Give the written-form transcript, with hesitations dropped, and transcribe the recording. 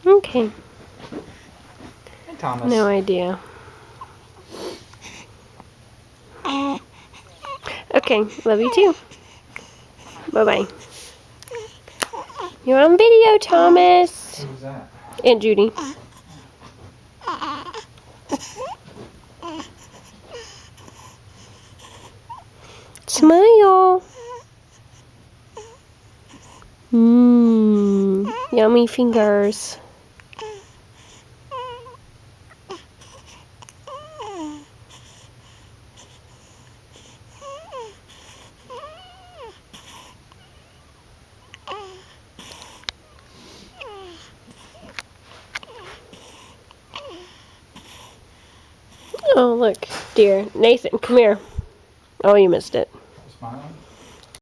Okay. Hey, Thomas. No idea. Okay, love you too. Bye-bye. You're on video, Thomas. Who's that? Aunt Judy. Smile. Mmm. Yummy fingers. Oh, look, dear. Nathan, come here. Oh, you missed it. Smiling?